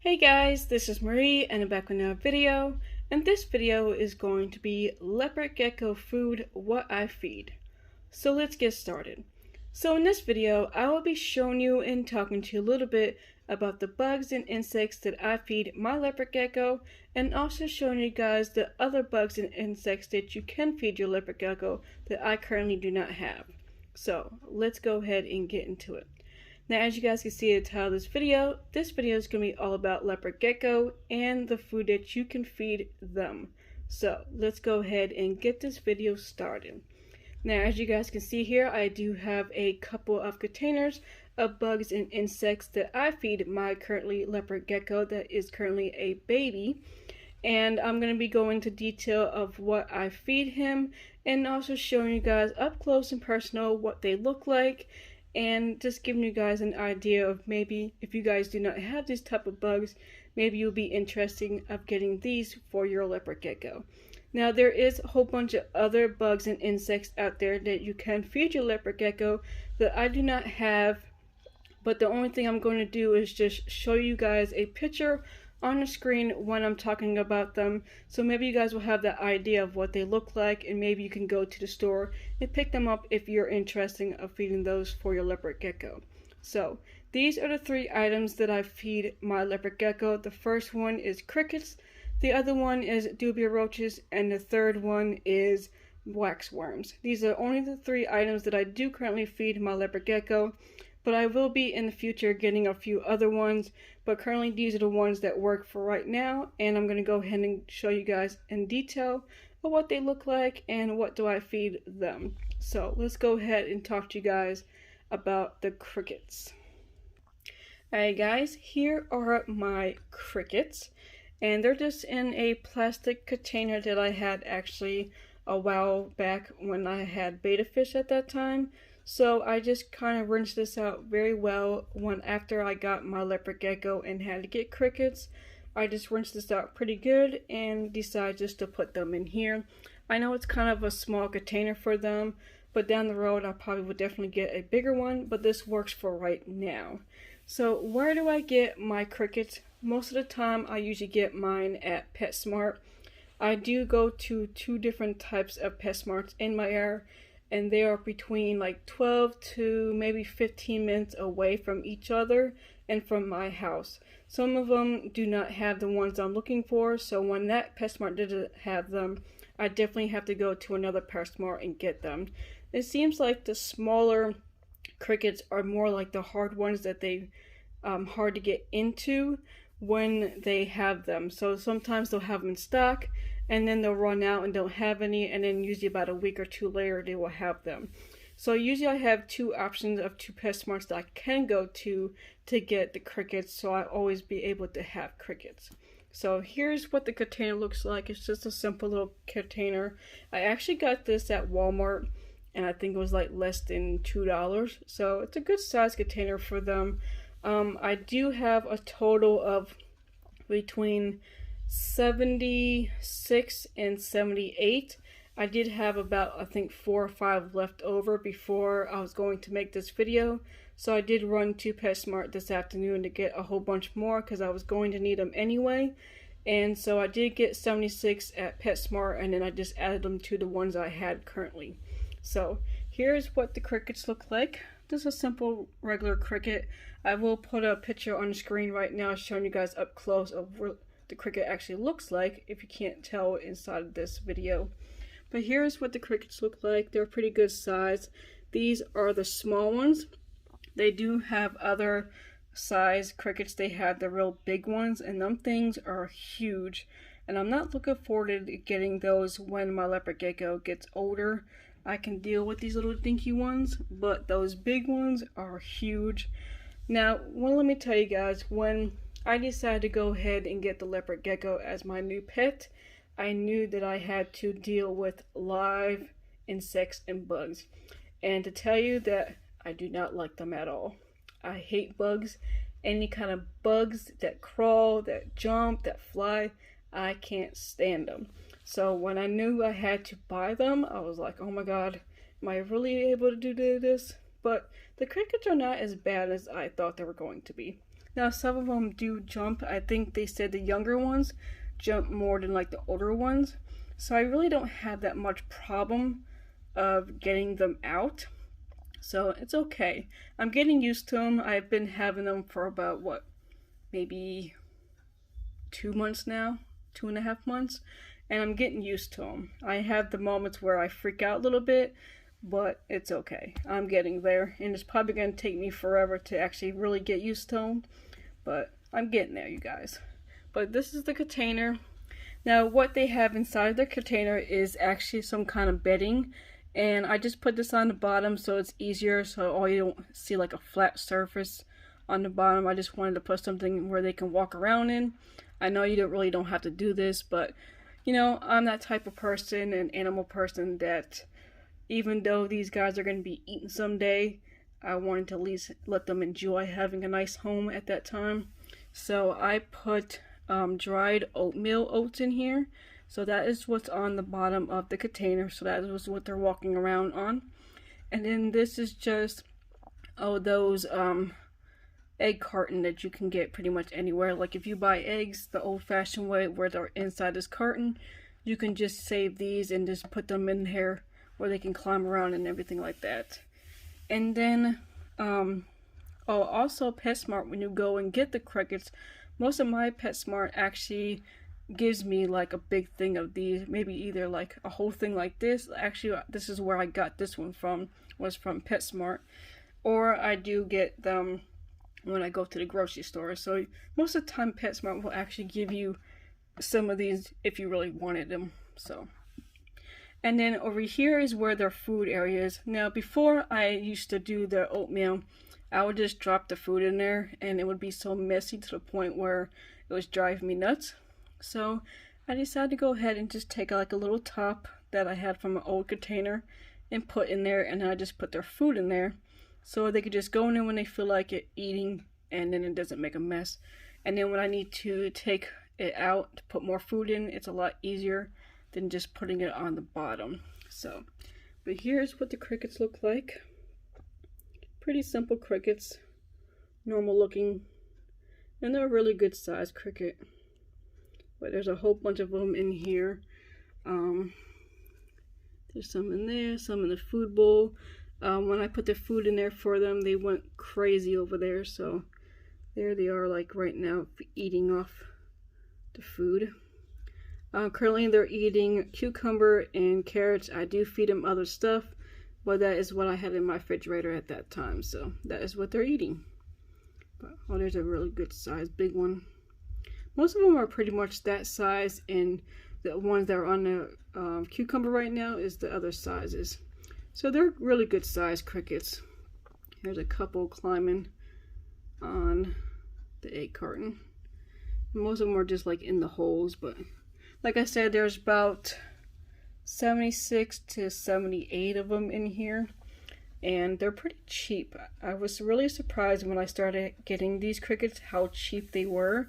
Hey guys, this is Marie and I'm back with another video, and this video is going to be leopard gecko food, what I feed. So let's get started. So in this video, I will be showing you and talking to you a little bit about the bugs and insects that I feed my leopard gecko, and also showing you guys the other bugs and insects that you can feed your leopard gecko that I currently do not have. So let's go ahead and get into it. Now, as you guys can see at the title of this video is going to be all about leopard gecko and the food that you can feed them. So let's go ahead and get this video started. Now, as you guys can see here, I do have a couple of containers of bugs and insects that I feed my currently leopard gecko that is currently a baby. And I'm going to be going into detail of what I feed him and also showing you guys up close and personal what they look like, and just giving you guys an idea of maybe if you guys do not have these type of bugs, maybe you'll be interested of getting these for your leopard gecko. Now, there is a whole bunch of other bugs and insects out there that you can feed your leopard gecko that I do not have, but the only thing I'm going to do is just show you guys a picture on the screen when I'm talking about them, so maybe you guys will have that idea of what they look like, and maybe you can go to the store and pick them up if you're interested of feeding those for your leopard gecko. So these are the three items that I feed my leopard gecko. The first one is crickets, the other one is dubia roaches, and the third one is waxworms. These are only the three items that I do currently feed my leopard gecko, but I will be in the future getting a few other ones, but currently these are the ones that work for right now, and I'm going to go ahead and show you guys in detail of what they look like and what do I feed them. So let's go ahead and talk to you guys about the crickets. Alright guys, here are my crickets, and they're just in a plastic container that I had actually a while back when I had betta fish at that time. So I just kind of rinsed this out very well after I got my leopard gecko and had to get crickets. I just rinsed this out pretty good and decided just to put them in here. I know it's kind of a small container for them, but down the road I probably would definitely get a bigger one, but this works for right now. So where do I get my crickets? Most of the time I usually get mine at PetSmart. I do go to two different types of PetSmarts in my area, and they are between like 12 to maybe 15 minutes away from each other and from my house. Some of them do not have the ones I'm looking for, so when that PetSmart doesn't have them, I definitely have to go to another PetSmart and get them. It seems like the smaller crickets are more like the hard ones that they hard to get into when they have them. So sometimes they'll have them in stock, and then they'll run out and don't have any, and then usually about a week or two later they will have them. So usually I have two options of two PetSmarts that I can go to get the crickets, so I always be able to have crickets. So here's what the container looks like. It's just a simple little container. I actually got this at Walmart, and I think it was like less than $2, so it's a good size container for them. I do have a total of between 76 and 78. I did have about, I think, 4 or 5 left over before I was going to make this video, so I did run to PetSmart this afternoon to get a whole bunch more because I was going to need them anyway. And so I did get 76 at PetSmart, and then I just added them to the ones I had currently. So here's what the crickets look like. Just a simple regular cricket. I will put a picture on the screen right now showing you guys up close of what the cricket actually looks like if you can't tell inside of this video. But here's what the crickets look like. They're pretty good size. These are the small ones. They do have other size crickets. They have the real big ones, and them things are huge. And I'm not looking forward to getting those when my leopard gecko gets older. I can deal with these little dinky ones, but those big ones are huge. Now, let me tell you guys, when I decided to go ahead and get the leopard gecko as my new pet, I knew that I had to deal with live insects and bugs. And to tell you that I do not like them at all. I hate bugs. Any kind of bugs that crawl, that jump, that fly, I can't stand them. So when I knew I had to buy them, I was like, oh my god, am I really able to do this? But the crickets are not as bad as I thought they were going to be. Now some of them do jump. I think they said the younger ones jump more than like the older ones. So I really don't have that much problem of getting them out. So it's okay. I'm getting used to them. I've been having them for about what, maybe 2 months now, 2.5 months, and I'm getting used to them. I have the moments where I freak out a little bit, but it's okay. I'm getting there, and it's probably going to take me forever to actually really get used to them, but I'm getting there, you guys. But this is the container. Now what they have inside the container is actually some kind of bedding, and I just put this on the bottom so it's easier, so all you don't see like a flat surface on the bottom. I just wanted to put something where they can walk around in. I know you really don't have to do this, but you know, I'm that type of person, an animal person, that even though these guys are going to be eaten someday, I wanted to at least let them enjoy having a nice home at that time. So I put dried oatmeal oats in here. So that is what's on the bottom of the container. So that is what they're walking around on. And then this is just, those egg carton that you can get pretty much anywhere. Like if you buy eggs the old-fashioned way where they're inside this carton, you can just save these and just put them in here where they can climb around and everything like that. And then also PetSmart, when you go and get the crickets, most of my PetSmart actually gives me like a big thing of these, maybe either like a whole thing like this. Actually, this is where I got this one from, was from PetSmart, or I do get them when I go to the grocery store. So most of the time PetSmart will actually give you some of these if you really wanted them. So, and then over here is where their food area is. Now before I used to do the oatmeal, I would just drop the food in there and it would be so messy to the point where it was driving me nuts. So I decided to go ahead and just take like a little top that I had from an old container and put in there, and I just put their food in there so they could just go in there when they feel like it eating, and then it doesn't make a mess. And then when I need to take it out to put more food in, it's a lot easier than just putting it on the bottom. So, but here's what the crickets look like. Pretty simple crickets, normal looking, and they're a really good size cricket. But there's a whole bunch of them in here. There's some in there, some in the food bowl. When I put the food in there for them, they went crazy over there. So there they are, like right now, eating off the food. Currently they're eating cucumber and carrots. I do feed them other stuff, but that is what I had in my refrigerator at that time. So that is what they're eating. But, oh, there's a really good size, big one. Most of them are pretty much that size, and the ones that are on the cucumber right now is the other sizes. So they're really good size crickets. Here's a couple climbing on the egg carton. Most of them are just like in the holes, but like I said, there's about 76 to 78 of them in here, and they're pretty cheap. I was really surprised when I started getting these crickets how cheap they were.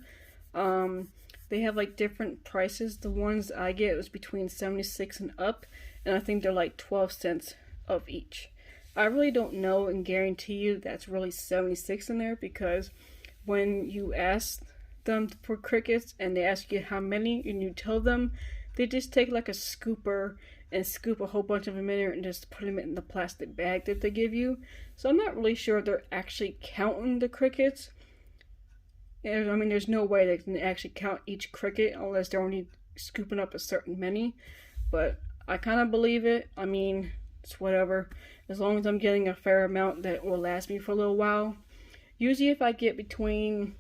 They have like different prices. The ones I get was between 76 and up, and I think they're like 12 cents of each. I really don't know and guarantee you that's really 76 in there, because when you ask them for crickets and they ask you how many and you tell them, they just take like a scooper and scoop a whole bunch of them in there and just put them in the plastic bag that they give you. So I'm not really sure if they're actually counting the crickets. I mean, there's no way they can actually count each cricket unless they're only scooping up a certain many. But I kind of believe it. I mean, it's whatever. As long as I'm getting a fair amount that will last me for a little while. Usually if I get between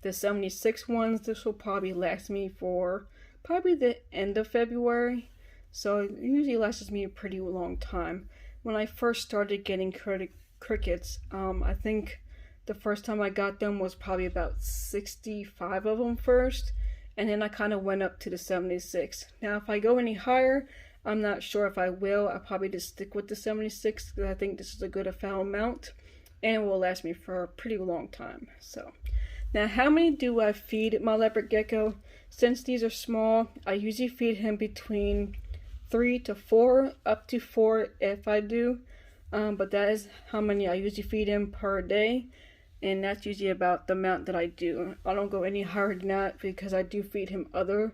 the 76 ones, this will probably last me for probably the end of February. So it usually lasts me a pretty long time. When I first started getting crickets, I think the first time I got them was probably about 65 of them first, and then I kind of went up to the 76. Now if I go any higher, I'm not sure if I will. I'll probably just stick with the 76 because I think this is a good amount, and it will last me for a pretty long time. So now, how many do I feed my leopard gecko? Since these are small, I usually feed him between 3 to 4, up to 4 if I do. But that is how many I usually feed him per day. and that's usually about the amount that I do. I don't go any higher than that because I do feed him other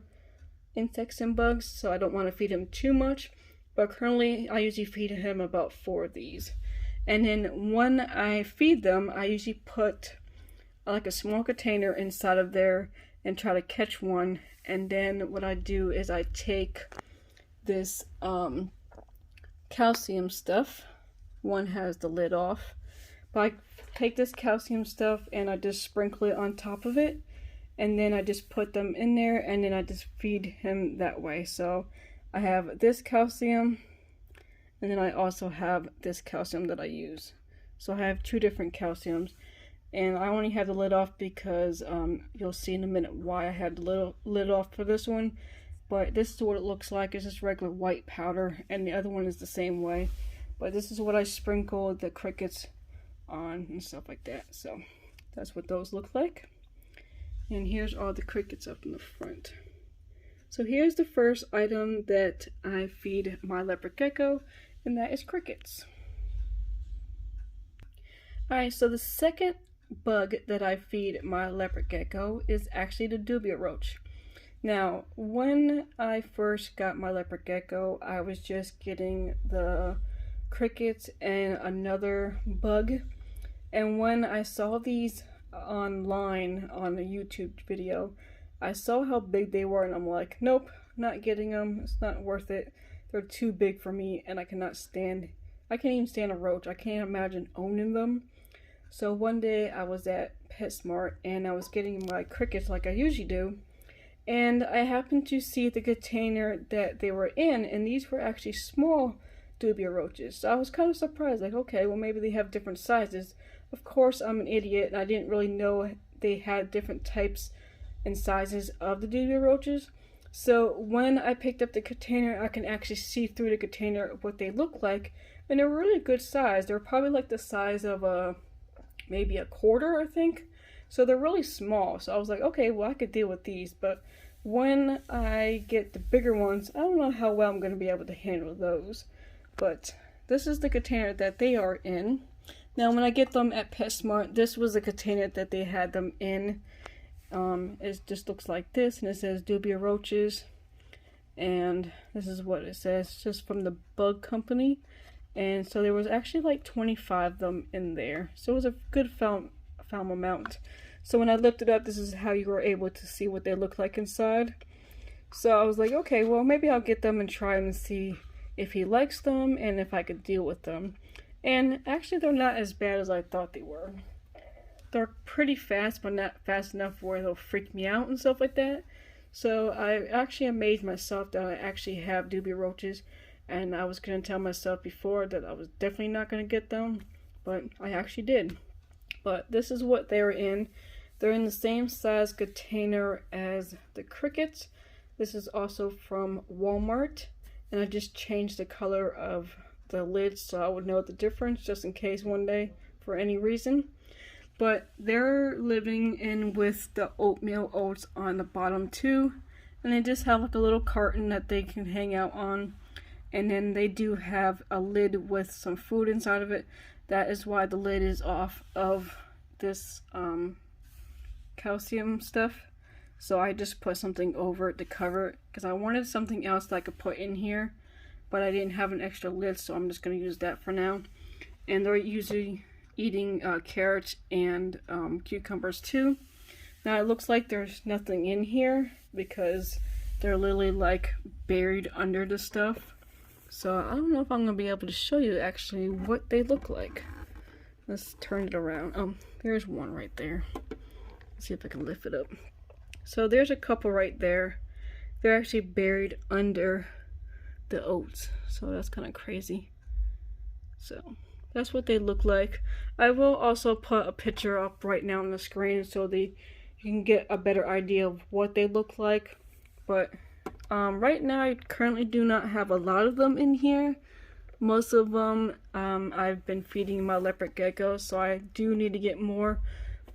insects and bugs, so I don't want to feed him too much. But currently I usually feed him about 4 of these. And then when I feed them, I usually put like a small container inside of there and try to catch one. And then what I do is I take this calcium stuff. One has the lid off, but I take this calcium stuff and I just sprinkle it on top of it, and then I just put them in there, and then I just feed him that way. So I have this calcium, and then I also have this calcium that I use. So I have 2 different calciums, and I only have the lid off because you'll see in a minute why I have the little lid off for this one. But this is what it looks like. It's just regular white powder, and the other one is the same way. But this is what I sprinkle the crickets on and stuff like that. So that's what those look like. And here's all the crickets up in the front. So here's the first item that I feed my leopard gecko, and that is crickets. Alright, so the second bug that I feed my leopard gecko is actually the dubia roach. Now, when I first got my leopard gecko, I was just getting the crickets and another bug. And when I saw these online on a YouTube video, I saw how big they were, and I'm like, nope, not getting them. It's not worth it. They're too big for me, and I can't even stand a roach. I can't imagine owning them. So one day I was at PetSmart, and I was getting my crickets like I usually do, and I happened to see the container that they were in, and these were actually small dubia roaches. So I was kind of surprised, like, okay, well, maybe they have different sizes. Of course, I'm an idiot, and I didn't really know they had different types and sizes of the dubia roaches. So when I picked up the container, I can actually see through the container what they look like, and they're really good size. They're probably like the size of maybe a quarter, I think. So they're really small. So I was like, okay, well, I could deal with these. But when I get the bigger ones, I don't know how well I'm going to be able to handle those. But this is the container that they are in. Now, when I get them at PetSmart, this was the container that they had them in. It just looks like this, and it says dubia roaches. And this is what it says, just from the bug company. And so there was actually like 25 of them in there. So it was a good found amount. So when I lifted up, this is how you were able to see what they look like inside. So I was like, okay, well, maybe I'll get them and try them and see if he likes them and if I could deal with them. And actually, they're not as bad as I thought they were. They're pretty fast, but not fast enough where they'll freak me out and stuff like that. So I actually amazed myself that I actually have dubia roaches. And I was going to tell myself before that I was definitely not going to get them, but I actually did. But this is what they're in. They're in the same size container as the crickets. This is also from Walmart, and I just changed the color of the lid so I would know the difference just in case one day for any reason. But they're living in with the oatmeal oats on the bottom too, and they just have like a little carton that they can hang out on. And then they do have a lid with some food inside of it. That is why the lid is off of this calcium stuff. So I just put something over it to cover it, because I wanted something else that I could put in here, but I didn't have an extra lid, so I'm just going to use that for now. And they're usually eating carrots and cucumbers too. Now it looks like there's nothing in here because they're literally like buried under the stuff. So I don't know if I'm going to be able to show you actually what they look like. Let's turn it around. There's one right there. Let's see if I can lift it up. So there's a couple right there. They're actually buried under the oats. So that's kind of crazy. So that's what they look like. I will also put a picture up right now on the screen so you can get a better idea of what they look like. But right now I currently do not have a lot of them in here. Most of them I've been feeding my leopard gecko, so I do need to get more.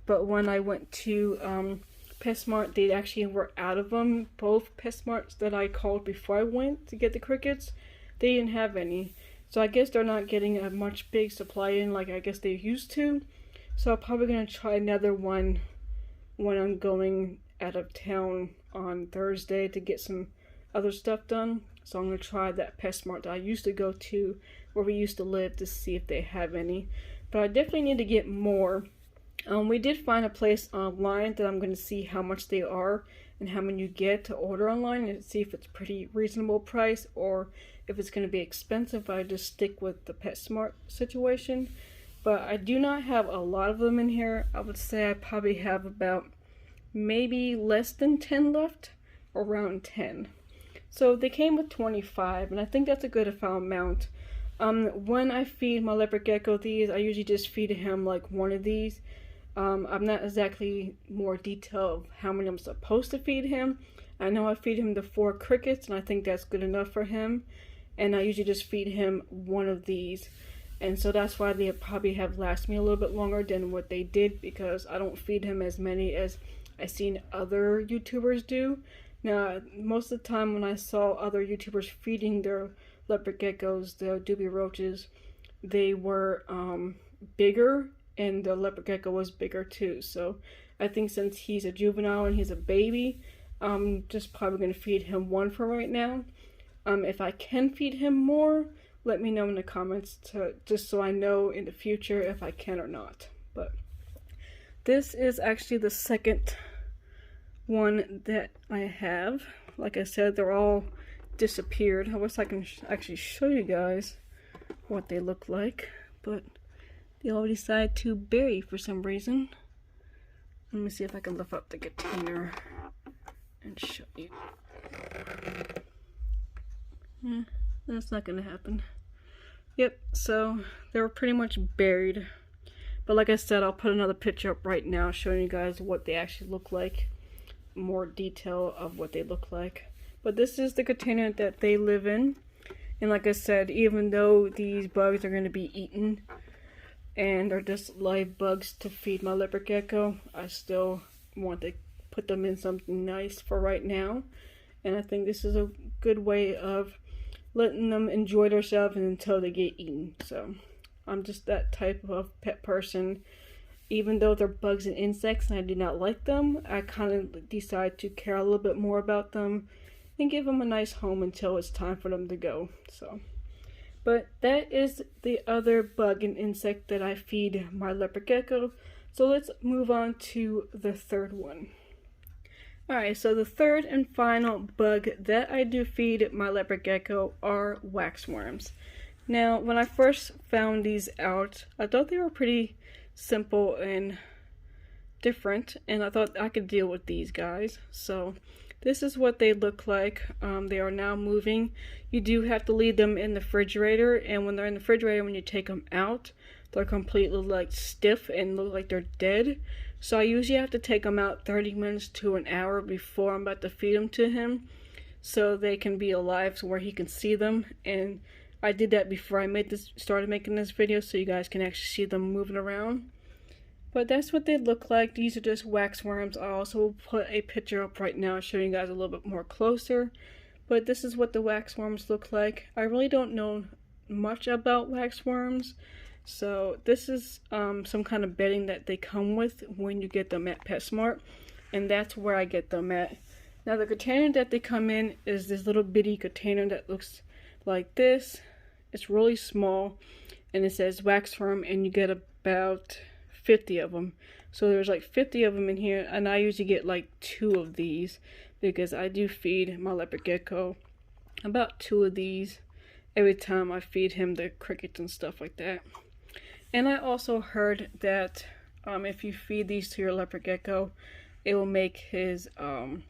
But when I went to PetSmart, they actually were out of them. Both PetSmarts that I called before I went to get the crickets, they didn't have any. So I guess they're not getting a much big supply in like I guess they used to. So I'm probably gonna try another one when I'm going out of town on Thursday to get some other stuff done. So I'm gonna try that PetSmart that I used to go to where we used to live to see if they have any. But I definitely need to get more. We did find a place online that I'm gonna see how much they are and how many you get to order online and see if it's pretty reasonable price or if it's gonna be expensive. I just stick with the PetSmart situation. But I do not have a lot of them in here. I would say I probably have about maybe less than 10 left, around 10. So they came with 25, and I think that's a good amount. When I feed my leopard gecko these, I usually just feed him like one of these. I'm not exactly more detail of how many I'm supposed to feed him. I know I feed him the 4 crickets, and I think that's good enough for him. And I usually just feed him one of these. And so that's why they probably have lasted me a little bit longer than what they did, because I don't feed him as many as I've seen other YouTubers do. Now, most of the time when I saw other YouTubers feeding their leopard geckos, the doobie roaches, they were bigger, and the leopard gecko was bigger too. So I think since he's a juvenile and he's a baby, I'm just probably going to feed him one for right now. If I can feed him more, let me know in the comments just so I know in the future if I can or not. But this is actually the second one that I have. Like I said, they're all disappeared. I wish I can actually show you guys what they look like, but they all decided to bury for some reason. Let me see if I can lift up the container and show you. That's not gonna happen. Yep, so they were pretty much buried. But like I said, I'll put another picture up right now showing you guys what they actually look like. More detail of what they look like. But this is the container that they live in. And like I said, even though these bugs are going to be eaten and are just live bugs to feed my leopard gecko, I still want to put them in something nice for right now. And I think this is a good way of letting them enjoy themselves until they get eaten. So I'm just that type of pet person. Even though they're bugs and insects and I do not like them, I kind of decide to care a little bit more about them and give them a nice home until it's time for them to go. So, but that is the other bug and insect that I feed my leopard gecko. So let's move on to the third one. Alright, so the third and final bug that I do feed my leopard gecko are waxworms. Now, when I first found these out, I thought they were pretty simple and different, and I thought I could deal with these guys. So this is what they look like. They are now moving. You do have to leave them in the refrigerator, and when they're in the refrigerator, when you take them out, they're completely like stiff and look like they're dead. So I usually have to take them out 30 minutes to an hour before I'm about to feed them to him, so they can be alive, so where he can see them. And I did that before I started making this video, so you guys can actually see them moving around. But that's what they look like. These are just waxworms. I also will put a picture up right now showing you guys a little bit more closer. But this is what the waxworms look like. I really don't know much about waxworms. So this is some kind of bedding that they come with when you get them at PetSmart. And that's where I get them at. Now the container that they come in is this little bitty container that looks like this. It's really small, and it says waxworm, and you get about 50 of them. So there's like 50 of them in here, and I usually get like 2 of these because I do feed my leopard gecko about 2 of these every time I feed him the crickets and stuff like that. And I also heard that if you feed these to your leopard gecko, it will make his tail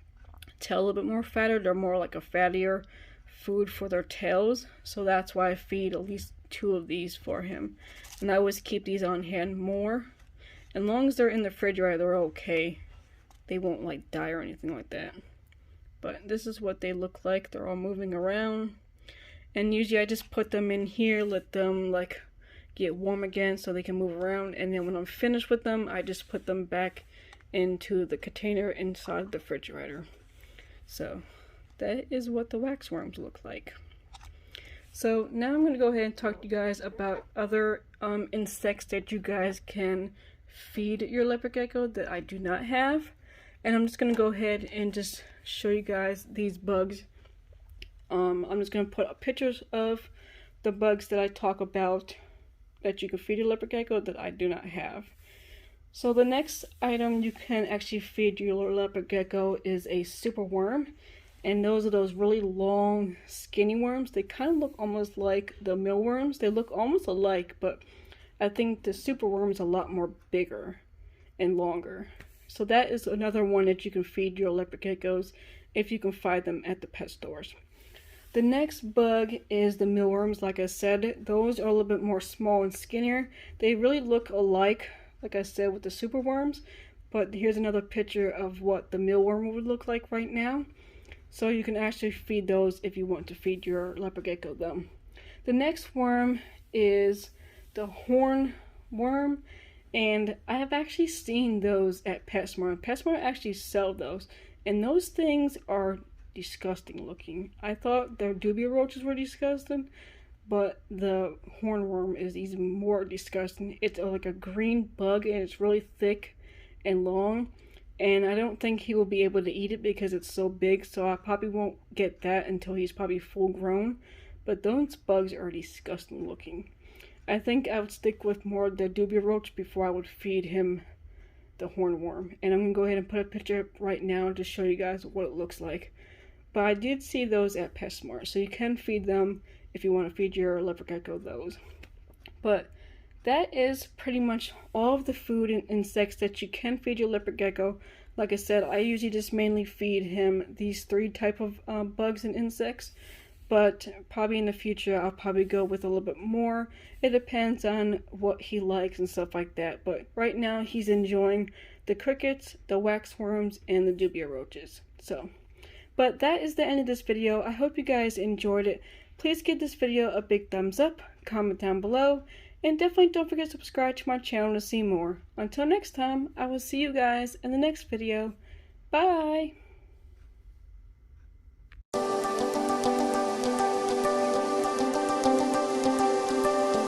a little bit more fatter. They're more like a fattier food for their tails, so that's why I feed at least 2 of these for him. And I always keep these on hand more. As long as they're in the refrigerator, they're okay. They won't like die or anything like that. But this is what they look like. They're all moving around, and usually I just put them in here, let them like get warm again so they can move around, and then when I'm finished with them, I just put them back into the container inside the refrigerator. So that is what the waxworms look like. So now I'm going to go ahead and talk to you guys about other insects that you guys can feed your leopard gecko that I do not have. And I'm just going to go ahead and just show you guys these bugs. I'm just going to put up pictures of the bugs that I talk about that you can feed your leopard gecko that I do not have. So the next item you can actually feed your leopard gecko is a super worm. And those are those really long, skinny worms. They kind of look almost like the mealworms. They look almost alike, but I think the super worm is a lot more bigger and longer. So that is another one that you can feed your leopard geckos if you can find them at the pet stores. The next bug is the mealworms. Like I said, those are a little bit more small and skinnier. They really look alike, like I said, with the super worms. But here's another picture of what the mealworm would look like right now. So you can actually feed those if you want to feed your leopard gecko them. The next worm is the horn worm. And I have actually seen those at PetSmart. PetSmart actually sell those. And those things are disgusting looking. I thought the dubia roaches were disgusting, but the hornworm is even more disgusting. It's like a green bug and it's really thick and long, and I don't think he will be able to eat it because it's so big, so I probably won't get that until he's probably full grown. But those bugs are disgusting looking. I think I would stick with more of the dubia roach before I would feed him the hornworm. And I'm going to go ahead and put a picture up right now to show you guys what it looks like. But I did see those at PetSmart, so you can feed them if you want to feed your leopard gecko those. But that is pretty much all of the food and insects that you can feed your leopard gecko. Like I said, I usually just mainly feed him these 3 type of bugs and insects. But probably in the future, I'll probably go with a little bit more. It depends on what he likes and stuff like that. But right now, he's enjoying the crickets, the waxworms, and the dubia roaches. But that is the end of this video. I hope you guys enjoyed it. Please give this video a big thumbs up, comment down below, and definitely don't forget to subscribe to my channel to see more. Until next time, I will see you guys in the next video. Bye!